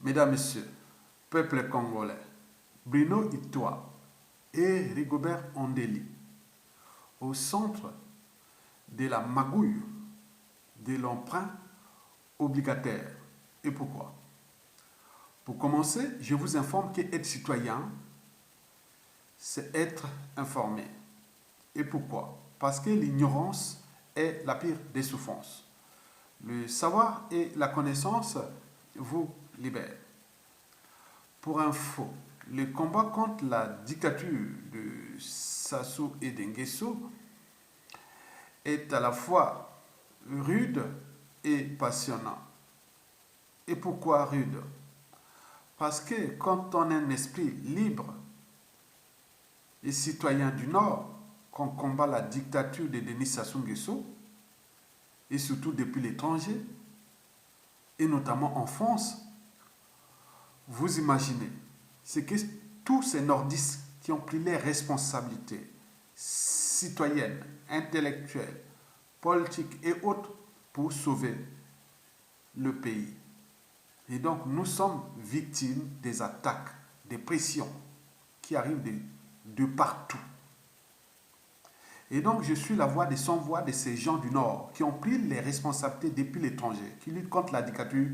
Mesdames, Messieurs, peuple congolais, Bruno Itoa et Rigobert Ondeli, au centre de la magouille de l'emprunt obligataire. Et pourquoi? Pour commencer, je vous informe qu'être citoyen, c'est être informé. Et pourquoi? Parce que l'ignorance est la pire des souffrances. Le savoir et la connaissance vous libèrent. Pour info, le combat contre la dictature de Sassou et d'Nguesso est à la fois rude et passionnant. Et pourquoi rude? Parce que quand on a un esprit libre et citoyen du Nord, qu'on combat la dictature de Denis Sassou Nguesso, et surtout depuis l'étranger, et notamment en France, vous imaginez, c'est que tous ces nordistes qui ont pris les responsabilités citoyennes, intellectuelles, politiques et autres pour sauver le pays. Et donc nous sommes victimes des attaques, des pressions qui arrivent de partout. Et donc je suis la voix des sans-voix de ces gens du Nord qui ont pris les responsabilités depuis l'étranger, qui luttent contre la dictature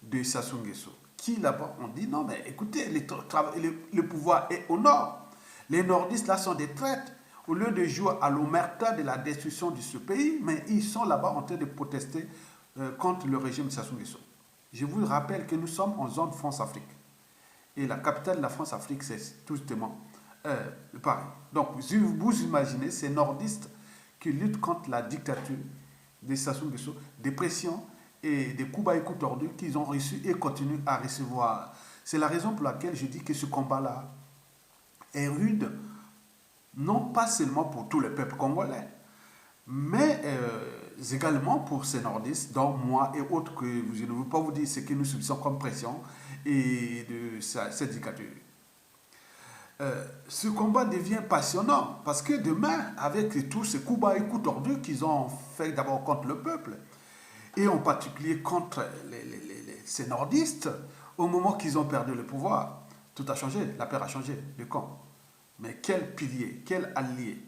de Sassou Nguesso. Qui là-bas ont dit non mais écoutez, le pouvoir est au Nord. Les nordistes là sont des traîtres. Au lieu de jouer à l'omerta de la destruction de ce pays, mais ils sont là-bas en train de protester contre le régime de Sassou Nguesso. Je vous rappelle que nous sommes en zone France-Afrique. Et la capitale de la France-Afrique, c'est tout justement Paris. Donc, vous imaginez ces nordistes qui luttent contre la dictature de Sassou Nguesso, des pressions et des coups bas et coups tordus qu'ils ont reçus et continuent à recevoir. C'est la raison pour laquelle je dis que ce combat-là est rude, non pas seulement pour tout le peuple congolais, mais également pour ces nordistes, dont moi et autres, que je ne veux pas vous dire ce que nous subissons comme pression et de cette dictature. Ce combat devient passionnant parce que demain, avec tous ces coups bas et coups tordus qu'ils ont fait d'abord contre le peuple, et en particulier contre ces nordistes, au moment qu'ils ont perdu le pouvoir, tout a changé, la paix a changé, le camp. Mais quel pilier, quel allié,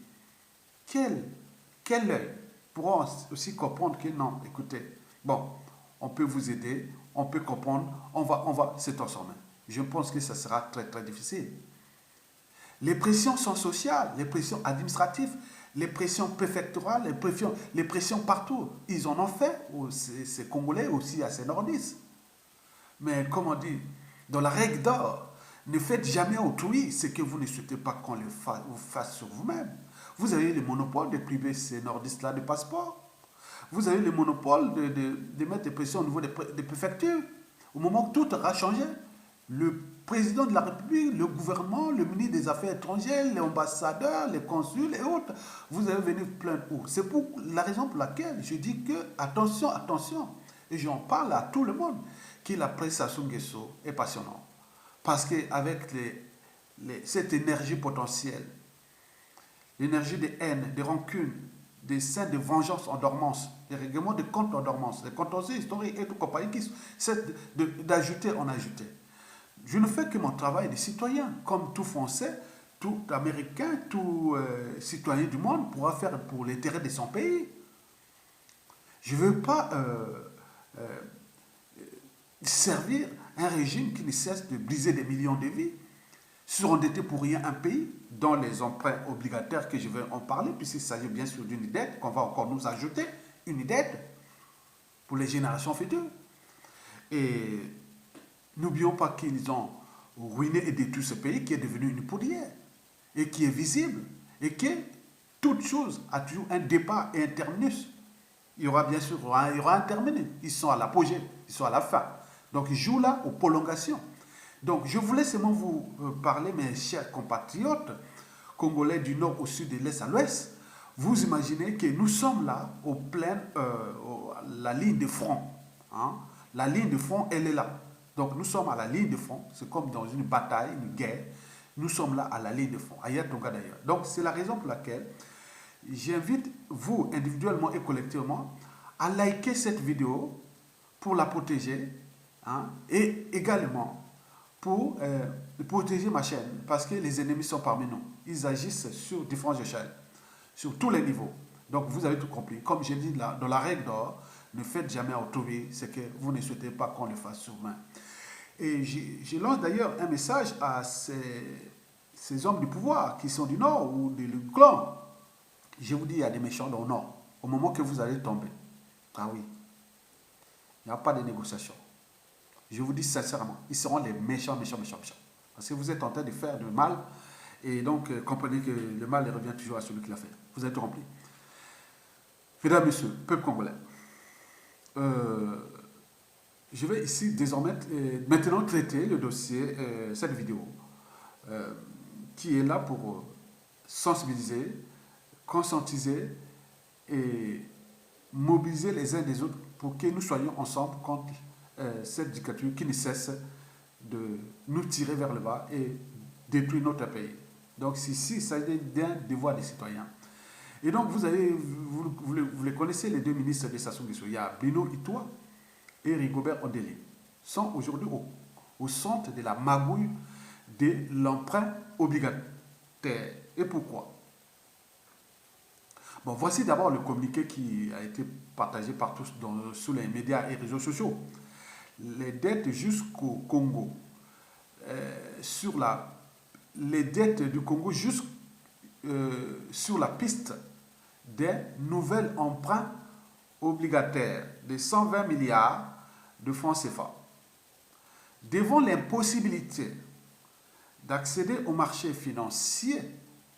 quel œil pourront aussi comprendre que non, écoutez, bon, on peut vous aider, on peut comprendre, on va se transformer. Je pense que ça sera très très difficile. Les pressions sont sociales, les pressions administratives, les pressions préfectorales, les pressions partout. Ils en ont fait, ces Congolais aussi à ces nordistes. Mais comme on dit, dans la règle d'or, ne faites jamais autrui ce que vous ne souhaitez pas qu'on vous fasse sur vous-même. Vous avez le monopole de priver ces nordistes-là de passeport. Vous avez le monopole de mettre des pressions au niveau des préfectures. Au moment où tout aura changé, le président de la République, le gouvernement, le ministre des Affaires étrangères, les ambassadeurs, les consuls et autres, vous allez venir plaindre où? C'est pour la raison pour laquelle je dis que, attention, attention, et j'en parle à tout le monde, que la presse Sassou Nguesso est passionnante. Parce qu'avec cette énergie potentielle, l'énergie de haine, de rancune, des scènes de vengeance en dormance, des règlements de comptes en dormance, des contentieux historiques et tout compagnie qui c'est d'ajouter en ajouter. Je ne fais que mon travail de citoyen, comme tout Français, tout Américain, tout citoyen du monde pourra faire pour l'intérêt de son pays. Je ne veux pas servir un régime qui ne cesse de briser des millions de vies, surendetté pour rien un pays, dont les emprunts obligataires que je vais en parler, puisqu'il s'agit bien sûr d'une dette qu'on va encore nous ajouter, une dette pour les générations futures. Et n'oublions pas qu'ils ont ruiné et détruit ce pays qui est devenu une poudrière et qui est visible et que toute chose a toujours un départ et un terminus. Il y aura bien sûr il y aura un terminus. Ils sont à l'apogée, ils sont à la fin. Donc ils jouent là aux prolongations. Donc je voulais seulement vous parler, mes chers compatriotes, congolais du nord au sud, de l'est à l'ouest. Vous imaginez que nous sommes là, au plein, la ligne de front. Hein? La ligne de front, elle est là. Donc nous sommes à la ligne de front. C'est comme dans une bataille, une guerre. Nous sommes là à la ligne de front, à Yatonga d'ailleurs. Donc c'est la raison pour laquelle j'invite vous, individuellement et collectivement, à liker cette vidéo pour la protéger, hein, et également pour protéger ma chaîne, parce que les ennemis sont parmi nous. Ils agissent sur différentes échelles, sur tous les niveaux. Donc vous avez tout compris. Comme j'ai dit là, dans la règle d'or, ne faites jamais autrui ce que vous ne souhaitez pas qu'on le fasse sur main. Et je lance d'ailleurs un message à ces hommes du pouvoir qui sont du Nord ou du clan. Je vous dis, il y a des méchants dans le Nord. Au moment que vous allez tomber, ah oui, il n'y a pas de négociation. Je vous dis sincèrement, ils seront les méchants, méchants, méchants, méchants. Parce que vous êtes en train de faire du mal. Et donc, comprenez que le mal revient toujours à celui qui l'a fait. Vous êtes rempli. Mesdames, Messieurs, peuple congolais, je vais ici désormais, maintenant traiter le dossier, cette vidéo, qui est là pour sensibiliser, conscientiser et mobiliser les uns des autres pour que nous soyons ensemble contre cette dictature qui ne cesse de nous tirer vers le bas et détruire notre pays. Donc ici, ça est d'un devoir des citoyens. Et donc vous les connaissez, les deux ministres de Sassou Nguesso. Il y a Bruno Itoa et Rigobert Ondeli. Sont aujourd'hui au centre de la magouille de l'emprunt obligataire. Et pourquoi? Bon, voici d'abord le communiqué qui a été partagé par tous sur les médias et réseaux sociaux. Les dettes jusqu'au Congo, les dettes du Congo sur la piste des nouvelles emprunts obligataires de 120 milliards de francs CFA. Devant l'impossibilité d'accéder au marché financier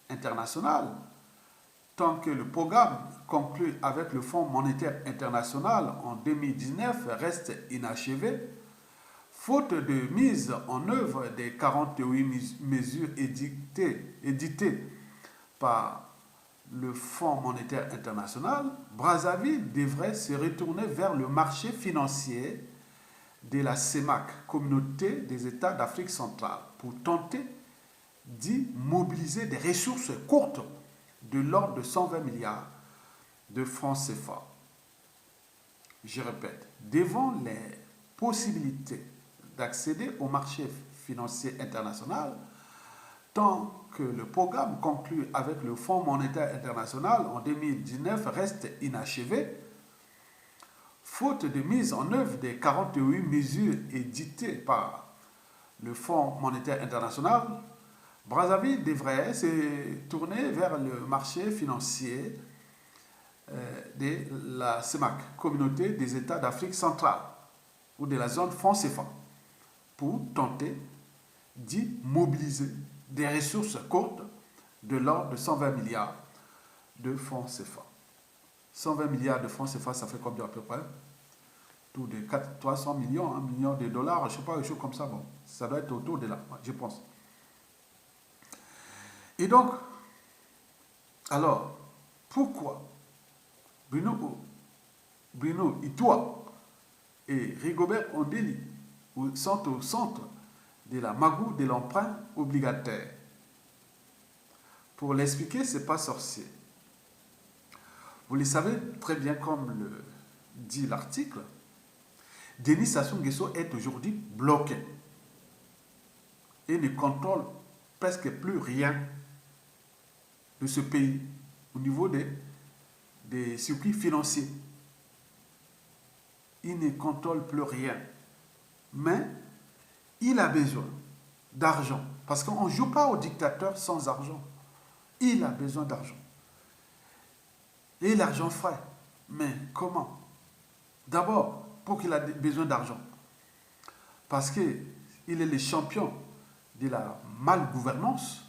international, tant que le programme conclu avec le Fonds monétaire international en 2019 reste inachevé, faute de mise en œuvre des 48 mesures éditées par le Fonds monétaire international, Brazzaville devrait se retourner vers le marché financier de la CEMAC, Communauté des États d'Afrique centrale, pour tenter d'y mobiliser des ressources courtes de l'ordre de 120 milliards de francs CFA. Je répète, devant les possibilités d'accéder au marché financier international, tant que le programme conclu avec le Fonds monétaire international en 2019 reste inachevé, faute de mise en œuvre des 48 mesures éditées par le Fonds monétaire international, Brazzaville devrait se tourner vers le marché financier de la CEMAC, Communauté des États d'Afrique centrale, ou de la zone franc CFA, pour tenter d'y mobiliser des ressources courtes de l'ordre de 120 milliards de francs CFA. 120 milliards de francs CFA, ça fait combien à peu près? Tout de 300 millions, 1 million de dollars, je ne sais pas, quelque chose comme ça. Bon, ça doit être autour de là, je pense. Et donc, alors, pourquoi Bruno Itoa et Rigobert Ondeli sont au centre de la magouille de l'emprunt obligataire? Pour l'expliquer, ce n'est pas sorcier. Vous le savez très bien, comme le dit l'article, Denis Sassou Nguesso est aujourd'hui bloqué et ne contrôle presque plus rien de ce pays au niveau des circuits financiers. Il ne contrôle plus rien. Mais il a besoin d'argent. Parce qu'on ne joue pas au dictateur sans argent. Il a besoin d'argent. Et l'argent frais. Mais comment? D'abord, pour qu'il ait besoin d'argent. Parce qu'il est le champion de la malgouvernance.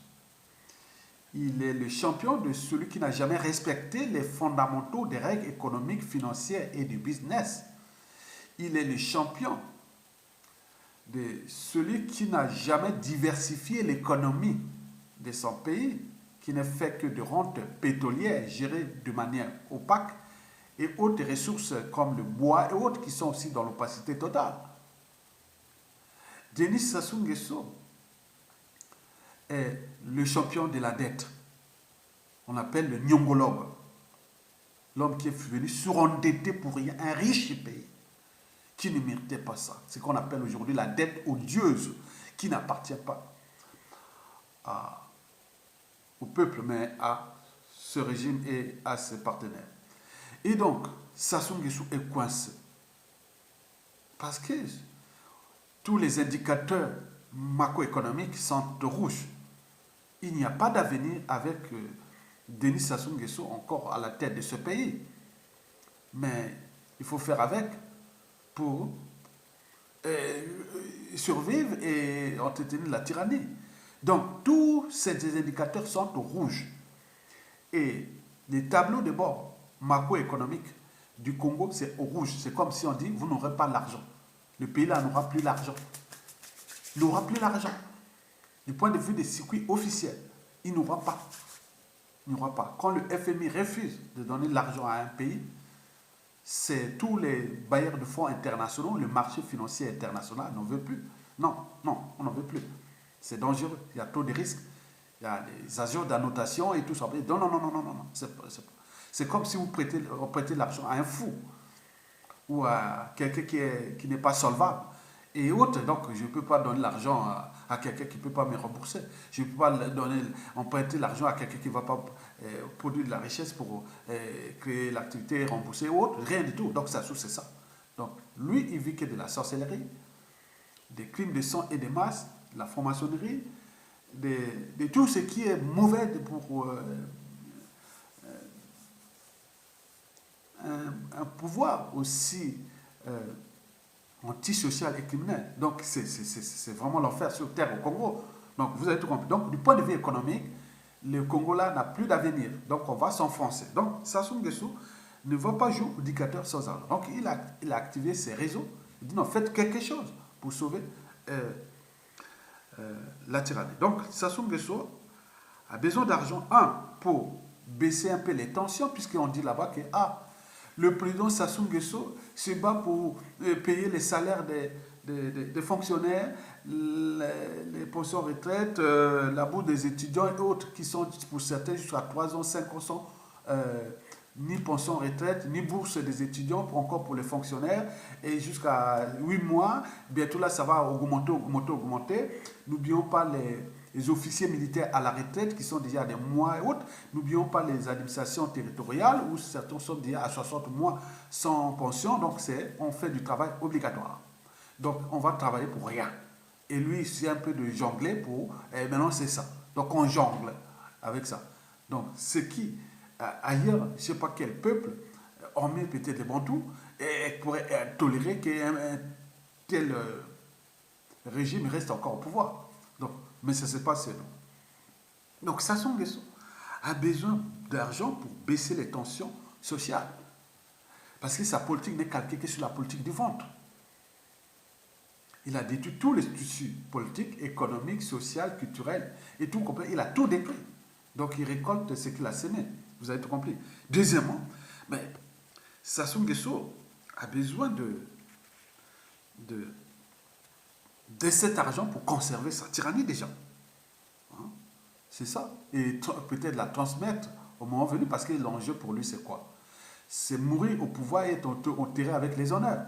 Il est le champion de celui qui n'a jamais respecté les fondamentaux des règles économiques, financières et du business. Il est le champion de celui qui n'a jamais diversifié l'économie de son pays, qui ne fait que de rentes pétrolières gérées de manière opaque et autres ressources comme le bois et autres qui sont aussi dans l'opacité totale. Denis Sassou Nguesso est le champion de la dette. On appelle le nyongologue. L'homme qui est venu surendetter pour rien, un riche pays. qui ne méritaient pas ça. C'est ce qu'on appelle aujourd'hui la dette odieuse, qui n'appartient pas au peuple, mais à ce régime et à ses partenaires. Et donc, Sassou Nguesso est coincé. Parce que tous les indicateurs macroéconomiques sont rouges. Il n'y a pas d'avenir avec Denis Sassou Nguesso encore à la tête de ce pays. Mais il faut faire avec pour survivre et entretenir la tyrannie. Donc, tous ces indicateurs sont rouges. Et les tableaux de bord macroéconomiques du Congo, c'est au rouge. C'est comme si on dit, vous n'aurez pas l'argent. Le pays-là n'aura plus l'argent. Il n'aura plus l'argent. Du point de vue des circuits officiels, il n'aura pas. Il n'y aura pas. Quand le FMI refuse de donner de l'argent à un pays, c'est tous les bailleurs de fonds internationaux, le marché financier international n'en veut plus. Non, non, on n'en veut plus. C'est dangereux. Il y a trop de risques. Il y a des agents d'annotation et tout ça. Non, non, non, non, non, non. C'est comme si vous prêtez l'argent à un fou ou à quelqu'un qui n'est pas solvable et autres. Donc, je ne peux pas donner l'argent à quelqu'un qui ne peut pas me rembourser. Je ne peux pas emprunter l'argent à quelqu'un qui ne va pas produire de la richesse pour créer l'activité, rembourser ou autre. Rien du tout. Donc, ça c'est ça. Donc, lui, il vit que de la sorcellerie, des crimes de sang et de masse, de la franc-maçonnerie, de tout ce qui est mauvais pour un pouvoir aussi antisocial et criminel. Donc, c'est vraiment l'enfer sur terre au Congo. Donc, vous avez tout compris. Donc, du point de vue économique, le Congo là n'a plus d'avenir. Donc, on va s'enfoncer. Donc, Sassou Nguesso ne va pas jouer au dictateur sans argent. Donc, il a activé ses réseaux. Il dit non, faites quelque chose pour sauver la tyrannie. Donc, Sassou Nguesso a besoin d'argent, pour baisser un peu les tensions, puisqu'on dit là-bas que le président Sassou Nguesso se bat pour payer les salaires des fonctionnaires, les pensions retraite, la bourse des étudiants et autres qui sont pour certains jusqu'à 3 ans, 5 ans, ni pension retraite, ni bourse des étudiants, encore pour les fonctionnaires, et jusqu'à 8 mois. Bientôt là, ça va augmenter. N'oublions pas les officiers militaires à la retraite qui sont déjà à des mois et autres. N'oublions pas les administrations territoriales où certains sont déjà à 60 mois sans pension. Donc, on fait du travail obligatoire. Donc, on va travailler pour rien. Et lui, c'est un peu de jongler pour... maintenant, c'est ça. Donc, on jongle avec ça. Donc, ce qui, ailleurs, je ne sais pas quel peuple, hormis peut-être les Bantous, pourrait tolérer qu'un tel régime reste encore au pouvoir. Donc, mais ça ne s'est pas passé. Donc, Sassou Nguesso a besoin d'argent pour baisser les tensions sociales. Parce que sa politique n'est calquée que sur la politique du ventre. Il a détruit tous les tissus politiques, économiques, sociaux, culturels et tout compris. Il a tout détruit. Donc, il récolte ce qu'il a semé. Vous avez tout compris. Deuxièmement, Sassou Nguesso a besoin de cet argent pour conserver sa tyrannie déjà. Hein? C'est ça. Et peut-être la transmettre au moment venu, parce que l'enjeu pour lui, c'est quoi? C'est mourir au pouvoir et être enterré avec les honneurs.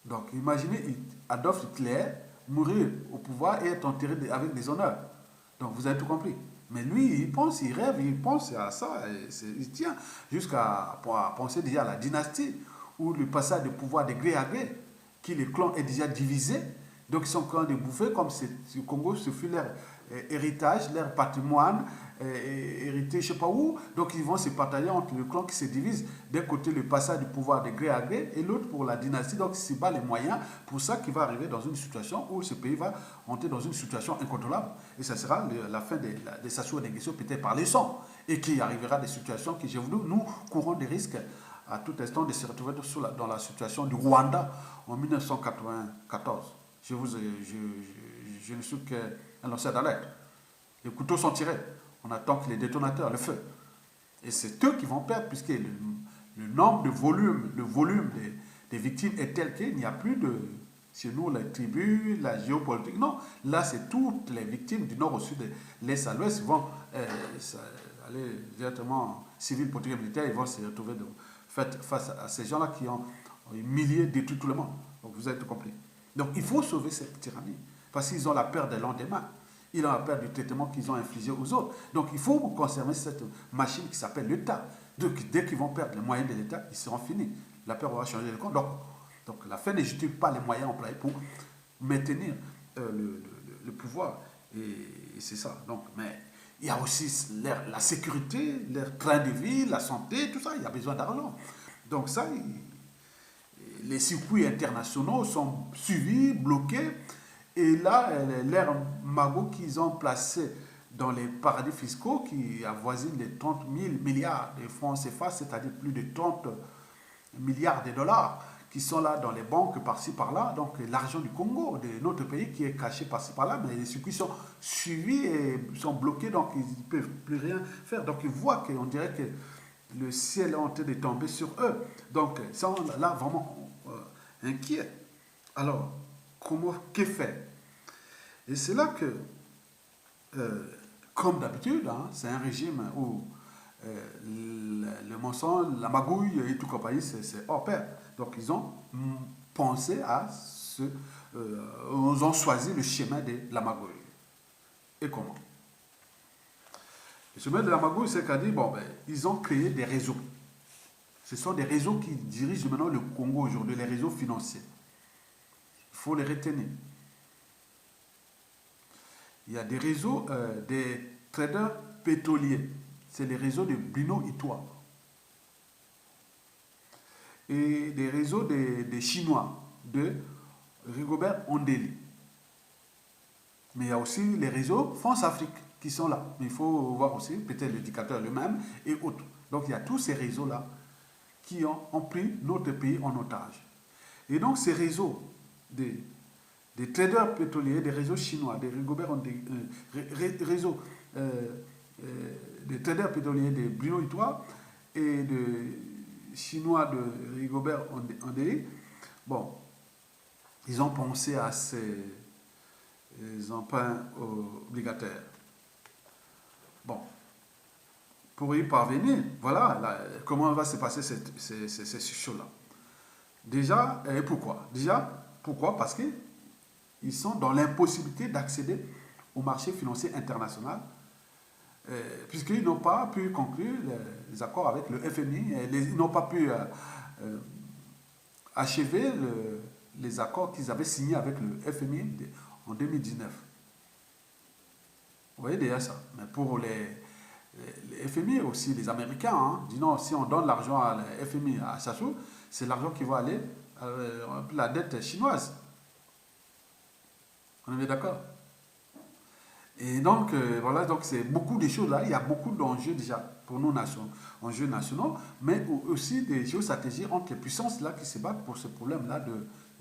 Donc, imaginez Adolf Hitler mourir au pouvoir et être enterré avec des honneurs. Donc, vous avez tout compris. Mais lui, il pense, il rêve, il pense à ça. Il tient jusqu'à penser déjà à la dynastie, où le passage de pouvoir de gré à gré, qui le clan est déjà divisé, donc ils sont en train de bouffer, comme le Congo, ce fut leur héritage, leur patrimoine, hérité je ne sais pas où, donc ils vont se partager entre le clan qui se divise, d'un côté le passage du pouvoir de gré à gré, et l'autre pour la dynastie, donc c'est pas les moyens, pour ça qu'il va arriver dans une situation où ce pays va entrer dans une situation incontrôlable, et ça sera la fin de Sassou Nguesso peut-être par les sangs, et qui arrivera des situations que j'ai voulu, nous courons des risques à tout instant de se retrouver dans la situation du Rwanda en 1994. Je ne suis qu'un lanceur d'alerte. Les couteaux sont tirés. On attend que les détonateurs, le feu. Et c'est eux qui vont perdre, puisque le nombre de volume, le volume des victimes est tel qu'il n'y a plus de, chez nous, les tribus, la géopolitique. Non, là, c'est toutes les victimes du nord au sud, de l'est à l'ouest, vont aller directement, civils, politiques et militaires, ils vont se retrouver fait face à ces gens-là qui ont humilié, détruit tout le monde. Donc vous avez tout compris. Donc il faut sauver cette tyrannie. Parce qu'ils ont la peur des lendemains. Ils ont la peur du traitement qu'ils ont infligé aux autres. Donc il faut conserver cette machine qui s'appelle l'État. Donc dès qu'ils vont perdre les moyens de l'État, ils seront finis. La peur va changer de compte. Donc la fin ne justifie pas les moyens employés pour maintenir le pouvoir. Et c'est ça. Donc, mais il y a aussi la sécurité, leur train de vie, la santé, tout ça. Il y a besoin d'argent. Donc ça, les circuits internationaux sont suivis, bloqués. Et là, leurs magots qu'ils ont placés dans les paradis fiscaux qui avoisinent les 30 000 milliards de francs CFA, c'est-à-dire plus de 30 milliards de dollars qui sont là dans les banques par-ci par-là. Donc l'argent du Congo, de notre pays qui est caché par-ci par-là, mais les circuits sont suivis et sont bloqués, donc ils ne peuvent plus rien faire. Donc ils voient qu'on dirait que le ciel est en train de tomber sur eux. Donc ils sont là vraiment inquiets. Alors, que faire? Et c'est là que, comme d'habitude, hein, c'est un régime où le mensonge, la magouille et tout compagnie, c'est hors pair. Donc ils ont pensé ils ont choisi le chemin de la magouille. Et comment? Le chemin de la magouille, c'est qu'à dire, ils ont créé des réseaux. Ce sont des réseaux qui dirigent maintenant le Congo aujourd'hui, les réseaux financiers. Il faut les retenir. Il y a des réseaux des traders pétroliers. C'est les réseaux de Bruno Itoa. Et des réseaux des Chinois, de Rigobert Ondeli. Mais il y a aussi les réseaux France-Afrique qui sont là. Mais il faut voir aussi peut-être le dictateur lui-même et autres. Donc il y a tous ces réseaux-là qui ont pris notre pays en otage. Et donc ces réseaux des traders pétroliers, des réseaux chinois, des Rigobert Ondeli, réseaux des traders pétroliers de Bruno Itoa et de chinois de Rigobert Ondeli, ils ont pensé à ces emprunts obligataires. Pour y parvenir, voilà comment va se passer ces choses-là. Déjà, et pourquoi? Pourquoi? Parce qu'ils sont dans l'impossibilité d'accéder au marché financier international, puisqu'ils n'ont pas pu conclure les accords avec le FMI, ils n'ont pas pu achever les accords qu'ils avaient signés avec le FMI en 2019. Vous voyez déjà ça. Mais pour les FMI aussi, les Américains, disent non, si on donne l'argent à la FMI, à Sassou, c'est l'argent qui va aller à la dette chinoise. On est d'accord? Et donc, voilà, donc c'est beaucoup de choses là. Il y a beaucoup d'enjeux déjà pour nos nations, enjeux nationaux, mais aussi des géostratégies entre les puissances là qui se battent pour ce problème-là.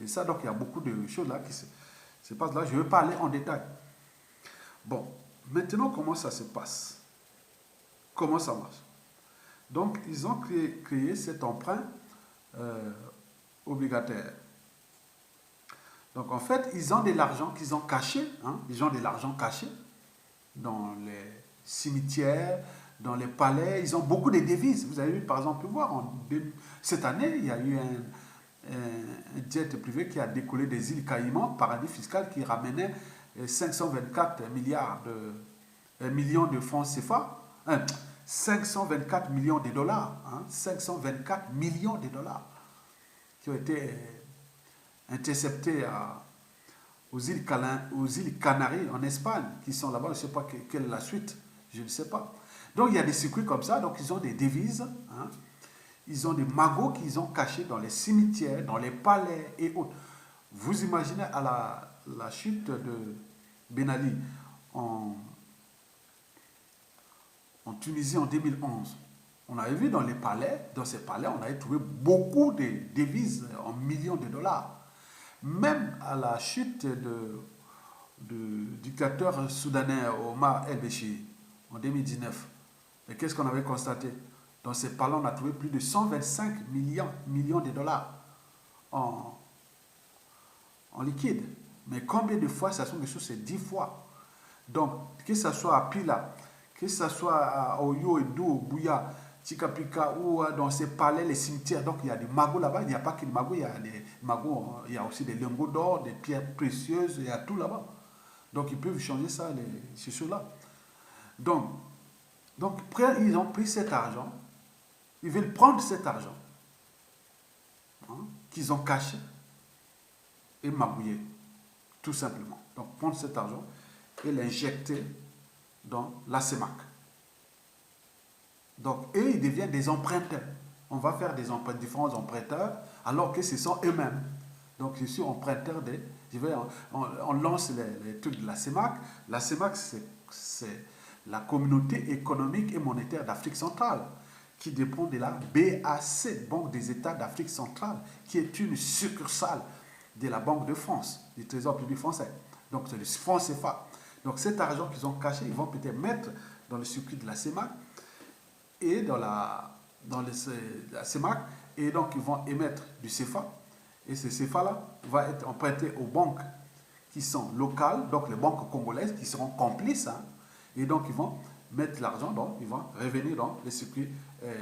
Et ça, donc il y a beaucoup de choses là qui se passent là. Je ne vais pas aller en détail. Maintenant, comment ça se passe? Comment ça marche? Donc, ils ont créé cet emprunt obligataire. Donc, en fait, ils ont de l'argent qu'ils ont caché. Ils ont de l'argent caché dans les cimetières, dans les palais. Ils ont beaucoup de devises. Vous avez vu, par exemple, voir, cette année, il y a eu un jet privé qui a décollé des îles Caïmans, paradis fiscal, qui ramenait 524 millions de francs CFA. 524 millions de dollars. 524 millions de dollars qui ont été interceptés aux îles Canaries en Espagne, qui sont là-bas. Je ne sais pas quelle est la suite, je ne sais pas. Donc il y a des circuits comme ça, donc ils ont des devises, ils ont des magots qu'ils ont cachés dans les cimetières, dans les palais et autres. Vous imaginez à la chute de Ben Ali en Tunisie en 2011, on avait vu dans ces palais, on avait trouvé beaucoup de devises en millions de dollars. Même à la chute du dictateur soudanais Omar el-Béchir en 2019, et qu'est-ce qu'on avait constaté? Dans ces palais, on a trouvé plus de 125 millions de dollars en liquide. Mais combien de fois ça sont des choses? C'est 10 fois. Donc, que ce soit à Pila, que ce soit à Oyo, Edo, Bouya, Tikapika ou dans ces palais, les cimetières. Donc il y a des magots là-bas. Il n'y a pas que des magots, il y a des magots, il y a aussi des lingots d'or, des pierres précieuses, il y a tout là-bas. Donc ils peuvent changer ça, ces choses-là. Donc, ils ont pris cet argent, ils veulent prendre cet argent qu'ils ont caché et magouiller, tout simplement. Donc prendre cet argent et l'injecter dans la CEMAC. Donc eux, ils deviennent des emprunteurs. On va faire des emprunts, différents emprunteurs, alors que ce sont eux-mêmes. Donc je suis emprunteur on lance les trucs de la CEMAC. La CEMAC, c'est la communauté économique et monétaire d'Afrique centrale, qui dépend de la BAC, Banque des États d'Afrique centrale, qui est une succursale de la Banque de France, du Trésor public français. Donc c'est le franc CFA. Donc cet argent qu'ils ont caché, ils vont peut-être mettre dans le circuit de la CEMAC et dans la CEMAC, et donc ils vont émettre du CFA. Et ce CFA-là va être emprunté aux banques qui sont locales, donc les banques congolaises qui seront complices. Et donc ils vont mettre l'argent, donc ils vont revenir dans les circuits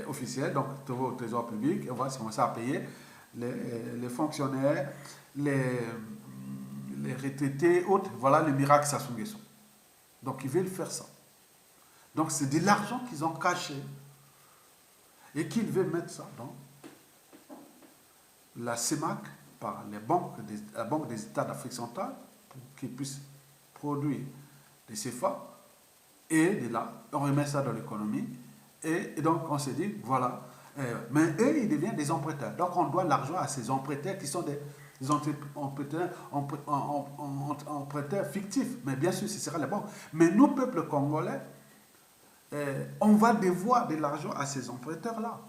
officiels, donc au Trésor public, et on va commencer à payer les fonctionnaires, les retraités, autres. Voilà le miracle Sassou Nguesso. Donc ils veulent faire ça. Donc c'est de l'argent qu'ils ont caché et qu'ils veulent mettre ça dans la CEMAC par la Banque des États d'Afrique centrale pour qu'ils puissent produire des CFA, et de là, on remet ça dans l'économie, et donc on se dit, voilà, mais eux, ils deviennent des emprunteurs. Donc on doit l'argent à ces emprunteurs qui sont des emprunteurs fictifs, mais bien sûr, ce sera les banques. Mais nous, peuple congolais, on va devoir de l'argent à ces emprunteurs-là.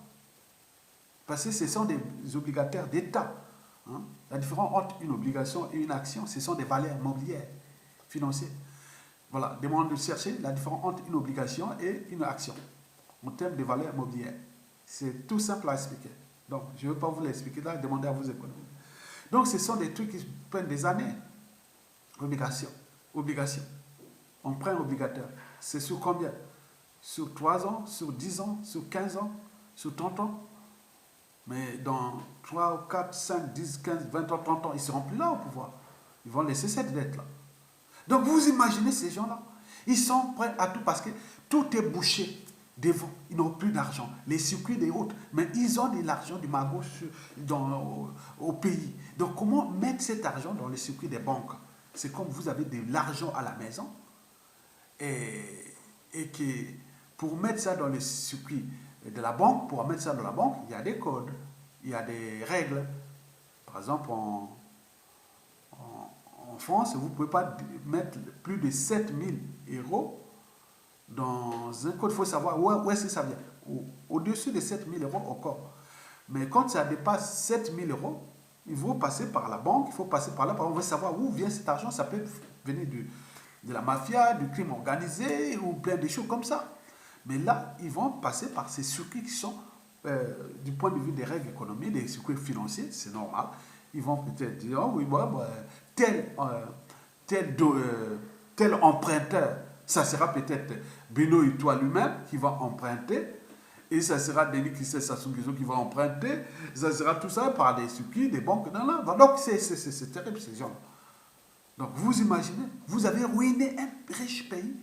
Parce que ce sont des obligataires d'État. La différence entre une obligation et une action, ce sont des valeurs mobilières, financières. Voilà, demande de chercher la différence entre une obligation et une action, en termes de valeurs mobilières. C'est tout simple à expliquer. Donc, je ne vais pas vous l'expliquer là, demandez à vos économistes. Donc, ce sont des trucs qui prennent des années. Obligation. Emprunt obligateur. C'est sur combien? Sur 3 ans, sur 10 ans, sur 15 ans, sur 30 ans. Mais dans 3, 4, 5, 10, 15, 20 ans, 30 ans, ils ne seront plus là au pouvoir. Ils vont laisser cette dette-là. Donc vous imaginez ces gens-là, ils sont prêts à tout parce que tout est bouché devant. Ils n'ont plus d'argent. Les circuits des autres, mais ils ont de l'argent du magot au pays. Donc comment mettre cet argent dans les circuits des banques? C'est comme vous avez de l'argent à la maison et que pour mettre ça dans les circuits de la banque, pour mettre ça dans la banque, il y a des codes, il y a des règles. Par exemple, en France, vous ne pouvez pas mettre plus de 7 000 € dans un code. Il faut savoir où est-ce que ça vient. Au-dessus de 7 000 € encore. Mais quand ça dépasse 7 000 €, il faut passer par la banque, il faut passer par là. On veut savoir où vient cet argent. Ça peut venir de la mafia, du crime organisé ou plein de choses comme ça. Mais là, ils vont passer par ces circuits qui sont, du point de vue des règles économiques, des circuits financiers, c'est normal. Ils vont peut-être dire, oh oui, tel emprunteur, ça sera peut-être Beno Itouah lui-même qui va emprunter, et ça sera Denis Sassou Nguesso qui va emprunter, ça sera tout ça par des circuits, des banques. Donc c'est terrible ces gens. Donc vous imaginez, vous avez ruiné un riche pays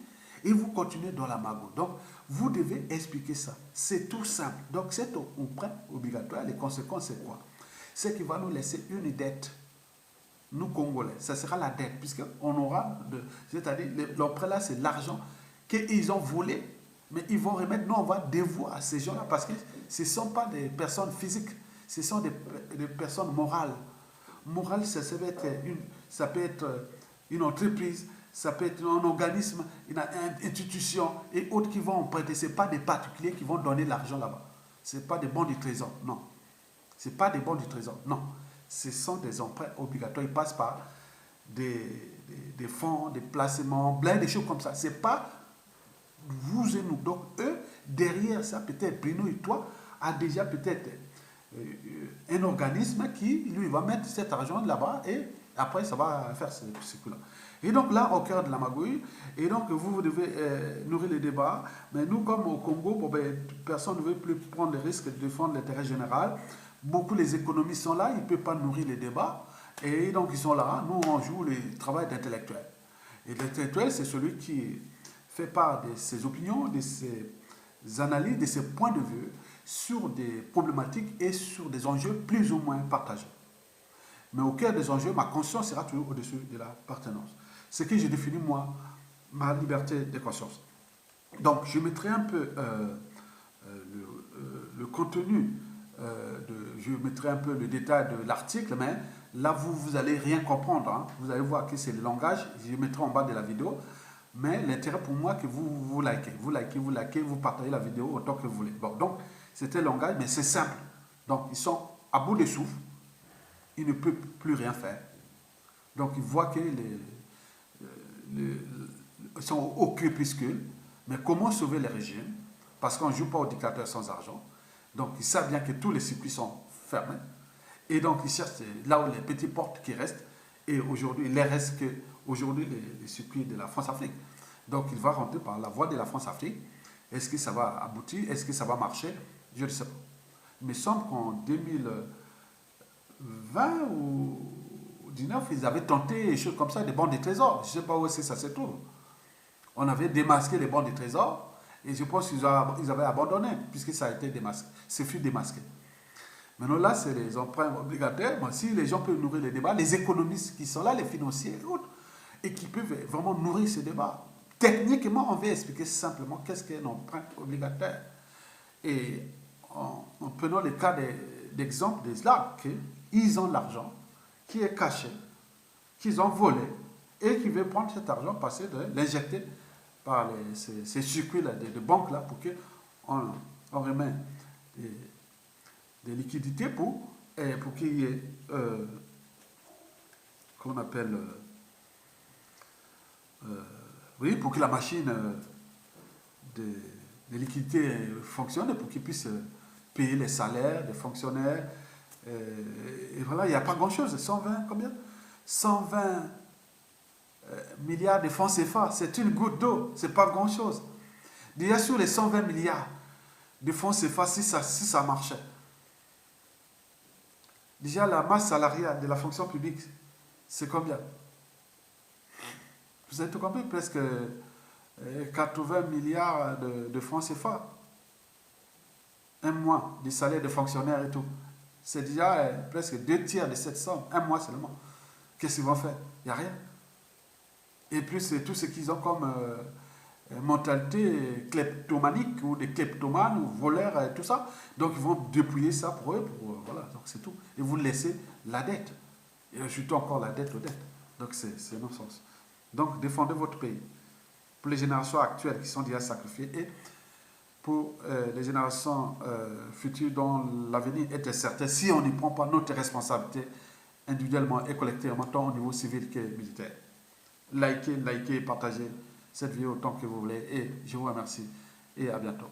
et vous continuez dans la magot. Donc vous devez expliquer ça. C'est tout simple. Donc cet emprunt obligatoire, les conséquences c'est quoi? C'est qu'il va nous laisser une dette, nous Congolais. Ça sera la dette, puisqu'on aura, c'est-à-dire l'emprunt là, c'est l'argent qu'ils ont volé, mais ils vont remettre, nous on va devoir à ces gens-là, parce que ce ne sont pas des personnes physiques, ce sont des personnes morales. Morale, ça peut être une entreprise, ça peut être un organisme, une institution et autres qui vont emprunter. Ce n'est pas des particuliers qui vont donner l'argent là-bas. Ce n'est pas des bons du trésor, non. Ce n'est pas des bons du trésor, non. Ce sont des emprunts obligatoires. Ils passent par des fonds, des placements, plein de choses comme ça. Ce n'est pas vous et nous. Donc, eux, derrière ça, peut-être Bruno et toi, a déjà peut-être un organisme qui, lui, va mettre cet argent là-bas et Après, ça va faire ce coup-là. Et donc là, au cœur de la magouille, et donc vous devez nourrir les débats. Mais nous, comme au Congo, bon, ben, personne ne veut plus prendre le risque de défendre l'intérêt général. Beaucoup les économistes sont là, ils ne peuvent pas nourrir les débats. Et donc ils sont là, nous on joue le travail d'intellectuel. Et l'intellectuel, c'est celui qui fait part de ses opinions, de ses analyses, de ses points de vue sur des problématiques et sur des enjeux plus ou moins partagés. Mais au cœur des enjeux, ma conscience sera toujours au-dessus de l'appartenance. Ce que j'ai défini, moi, ma liberté de conscience. Donc, je mettrai un peu le contenu, je mettrai un peu le détail de l'article, mais là, vous allez rien comprendre. Hein. Vous allez voir que c'est le langage, je mettrai en bas de la vidéo. Mais l'intérêt pour moi, que vous likez. Vous partagez la vidéo autant que vous voulez. Bon, donc, c'était le langage, mais c'est simple. Donc, ils sont à bout de souffle. Ils ne peuvent plus rien faire. Donc, ils voient que ils sont au crépuscule. Mais comment sauver le régime? Parce qu'on ne joue pas au dictateur sans argent. Donc, ils savent bien que tous les circuits sont fermés. Et donc, ils cherchent là où les petites portes qui restent. Et aujourd'hui, il ne reste qu'aujourd'hui les circuits de la France-Afrique. Donc, il va rentrer par la voie de la France-Afrique. Est-ce que ça va aboutir? Est-ce que ça va marcher? Je ne sais pas. Il me semble qu'en 2020 ou 2019, ils avaient tenté des choses comme ça, des banques de trésors. Je ne sais pas où est-ce que ça se trouve. On avait démasqué les banques de trésors et je pense qu'ils avaient abandonné puisque ça a été démasqué. C'est fut démasqué. Maintenant là, c'est les emprunts obligataires. Bon, si les gens peuvent nourrir les débats, les économistes qui sont là, les financiers et autres, et qui peuvent vraiment nourrir ces débats. Techniquement, on va expliquer simplement qu'est-ce qu'un emprunt obligataire. Et en prenant le cas d'exemple des SLAC, ils ont l'argent qui est caché, qu'ils ont volé, et qui veulent prendre cet argent, passer de l'injecter par ces circuits-là, de banques-là, pour qu'on remet des liquidités pour qu'il y ait, qu'on appelle, oui, pour que la machine de liquidités fonctionne et pour qu'ils puissent payer les salaires des fonctionnaires. Et voilà, il n'y a pas grand-chose. 120, combien 120 milliards de francs CFA, c'est une goutte d'eau, c'est pas grand-chose. Déjà sur les 120 milliards de francs CFA, si ça marchait, déjà la masse salariale de la fonction publique, c'est combien? Vous avez tout compris, presque 80 milliards de francs CFA. Un mois de salaire de fonctionnaires et tout. C'est déjà presque 2 tiers de cette somme, un mois seulement. Qu'est-ce qu'ils vont faire? Il n'y a rien. Et plus c'est tout ce qu'ils ont comme mentalité kleptomanique ou des kleptomanes ou voleurs et tout ça. Donc ils vont dépouiller ça pour eux. Voilà, donc c'est tout. Et vous laissez la dette. Et ajouter encore la dette aux dettes. Donc c'est non-sens. Donc défendez votre pays. Pour les générations actuelles qui sont déjà sacrifiées et pour les générations futures dont l'avenir est incertain, si on n'y prend pas notre responsabilité individuellement et collectivement, tant au niveau civil que militaire. Likez, partagez cette vidéo autant que vous voulez et je vous remercie et à bientôt.